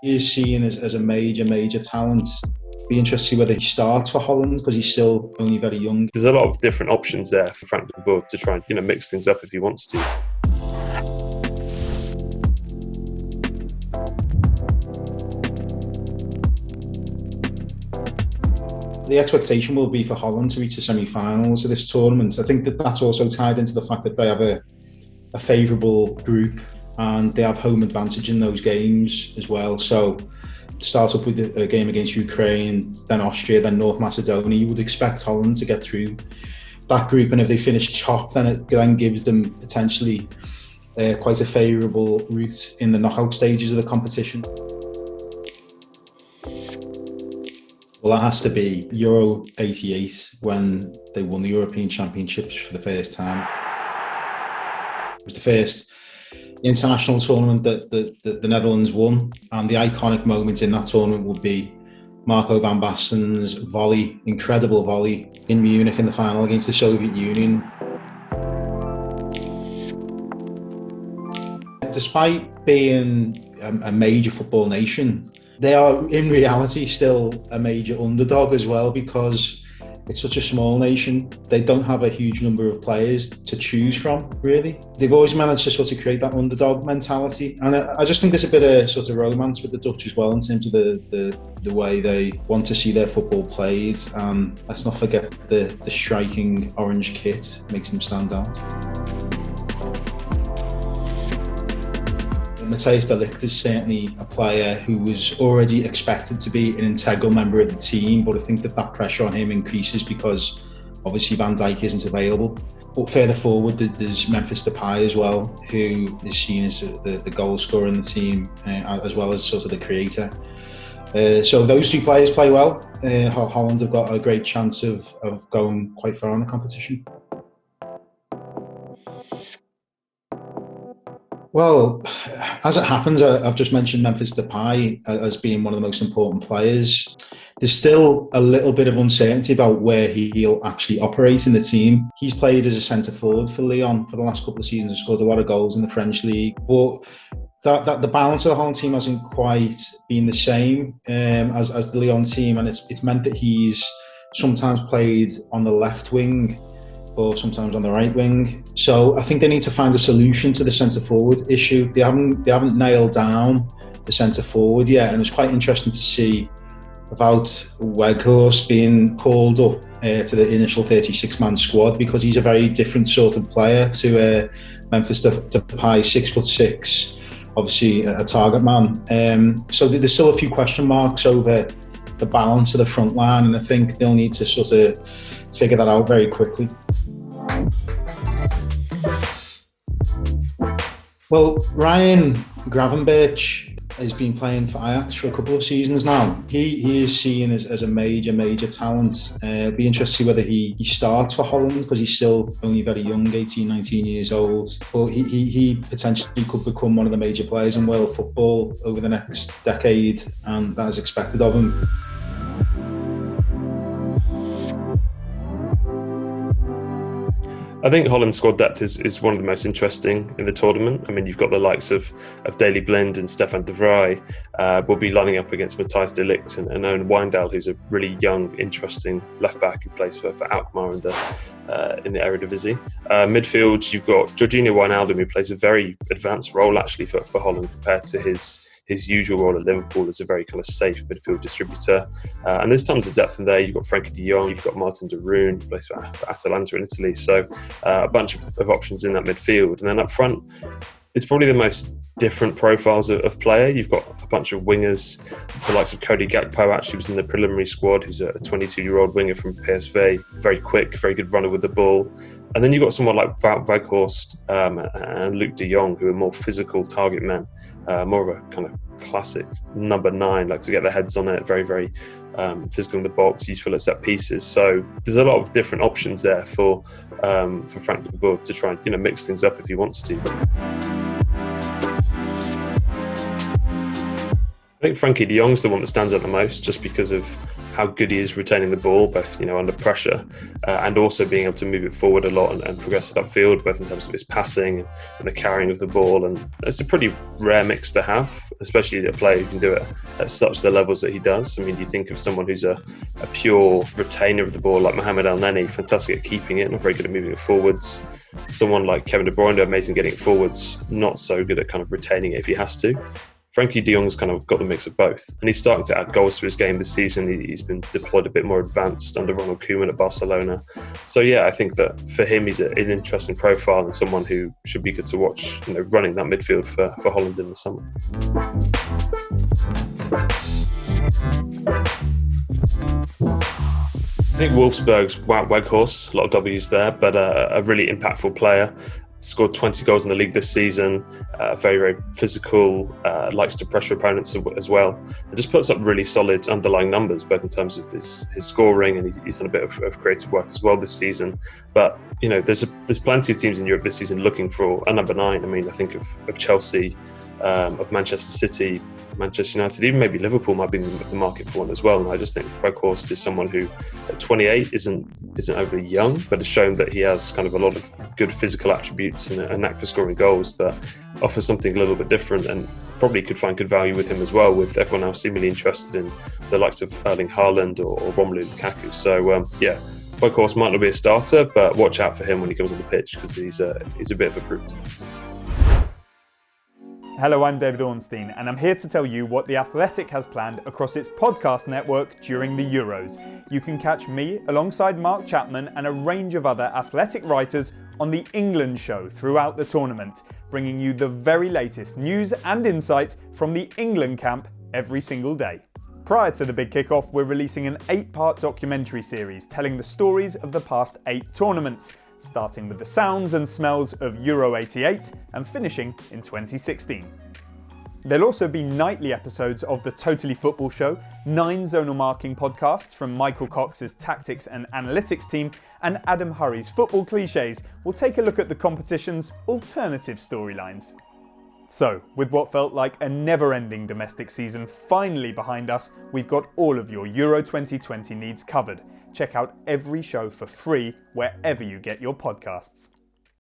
He is seen as a major talent. Be interested to see whether he starts for Holland because he's still only very young. There's a lot of different options there for Frank de Boer to try and mix things up if he wants to. The expectation will be for Holland to reach the semi-finals of this tournament. I think that's also tied into the fact that they have a favourable group and they have home advantage in those games as well. So start up with a game against Ukraine, then Austria, then North Macedonia. You would expect Holland to get through that group, and if they finish top, then it then gives them potentially quite a favourable route in the knockout stages of the competition. Well, that has to be Euro 88 when they won the European Championships for the first time. It was the first international tournament that the Netherlands won, and the iconic moment in that tournament would be Marco van Basten's volley, incredible volley in Munich in the final against the Soviet Union. Despite being a major football nation, they are in reality still a major underdog as well, because it's such a small nation. They don't have a huge number of players to choose from, really. They've always managed to sort of create that underdog mentality. And I just think there's a bit of sort of romance with the Dutch as well in terms of the way they want to see their football played. And let's not forget the striking orange kit makes them stand out. Matthijs de Ligt is certainly a player who was already expected to be an integral member of the team, but I think that pressure on him increases because obviously Van Dijk isn't available. But further forward, there's Memphis Depay as well, who is seen as the goal scorer in the team, as well as sort of the creator. So those two players play well. Holland have got a great chance of going quite far in the competition. Well, as it happens, I've just mentioned Memphis Depay as being one of the most important players. There's still a little bit of uncertainty about where he'll actually operate in the team. He's played as a centre-forward for Lyon for the last couple of seasons and scored a lot of goals in the French league. But that the balance of the Holland team hasn't quite been the same as the Lyon team, and it's meant that he's sometimes played on the left wing or sometimes on the right wing. So I think they need to find a solution to the centre-forward issue. They haven't nailed down the centre-forward yet, and it's quite interesting to see about Weghorst being called up to the initial 36-man squad, because he's a very different sort of player to Memphis Depay, 6'6", obviously a target man. So there's still a few question marks over the balance of the front line, and I think they'll need to sort of figure that out very quickly. Well, Ryan Gravenberch has been playing for Ajax for a couple of seasons now. He is seen as a major talent. Be interested to see whether he starts for Holland because he's still only very young, 18, 19 years old. But he potentially could become one of the major players in world football over the next decade, and that is expected of him. I think Holland's squad depth is one of the most interesting in the tournament. I mean, you've got the likes of Daley Blind and Stefan de Vrij will be lining up against Matthijs de Ligt and Owen Wijndal, who's a really young, interesting left-back who plays for Alkmaar in the Eredivisie. Midfield, you've got Georginio Wijnaldum, who plays a very advanced role actually for Holland compared to his usual role at Liverpool as a very kind of safe midfield distributor. And there's tons of depth in there. You've got Frankie de Jong, you've got Martin de Roon, who plays for Atalanta in Italy. So a bunch of options in that midfield. And then up front, it's probably the most different profiles of player. You've got a bunch of wingers, the likes of Cody Gakpo actually was in the preliminary squad, who's a 22-year-old winger from PSV, very quick, very good runner with the ball. And then you've got someone like Weghorst and Luc de Jong, who are more physical target men, more of a kind of classic number 9, like to get their heads on it, very physical in the box, useful at set pieces. So there's a lot of different options there for Frank de Boer to try and mix things up if he wants to. I think Frankie de Jong's the one that stands out the most, just because of how good he is retaining the ball, both under pressure, and also being able to move it forward a lot and progress it upfield, both in terms of his passing and the carrying of the ball. And it's a pretty rare mix to have, especially a player who can do it at such the levels that he does. I mean, you think of someone who's a pure retainer of the ball like Mohamed El-Neni, fantastic at keeping it, not very good at moving it forwards. Someone like Kevin De Bruyne, amazing getting it forwards, not so good at kind of retaining it if he has to. Frankie de Jong's kind of got the mix of both, and he's starting to add goals to his game this season. He's been deployed a bit more advanced under Ronald Koeman at Barcelona. So yeah, I think that for him, he's an interesting profile and someone who should be good to watch, running that midfield for Holland in the summer. I think Wolfsburg's Weghorst, a lot of W's there, but a really impactful player. Scored 20 goals in the league this season, very, very physical, likes to pressure opponents as well, and just puts up really solid underlying numbers, both in terms of his scoring, and he's done a bit of creative work as well this season. But, there's plenty of teams in Europe this season looking for a number 9. I mean, I think of Chelsea, of Manchester City, Manchester United, even maybe Liverpool might be in the market for one as well. And I just think Weghorst is someone who at 28 isn't overly young, but has shown that he has kind of a lot of good physical attributes and a knack for scoring goals that offers something a little bit different, and probably could find good value with him as well, with everyone now seemingly interested in the likes of Erling Haaland or Romelu Lukaku. So Weghorst might not be a starter, but watch out for him when he comes on the pitch, because he's a bit of a brute. Hello, I'm David Ornstein, and I'm here to tell you what The Athletic has planned across its podcast network during the Euros. You can catch me alongside Mark Chapman and a range of other Athletic writers on The England Show throughout the tournament, bringing you the very latest news and insight from the England camp every single day. Prior to the big kickoff, we're releasing an 8-part documentary series telling the stories of the past 8 tournaments, starting with the sounds and smells of Euro 88 and finishing in 2016. There'll also be nightly episodes of the Totally Football Show, 9 zonal marking podcasts from Michael Cox's tactics and analytics team, and Adam Hurrey's football cliches will take a look at the competition's alternative storylines. So, with what felt like a never-ending domestic season finally behind us, we've got all of your Euro 2020 needs covered. Check out every show for free wherever you get your podcasts.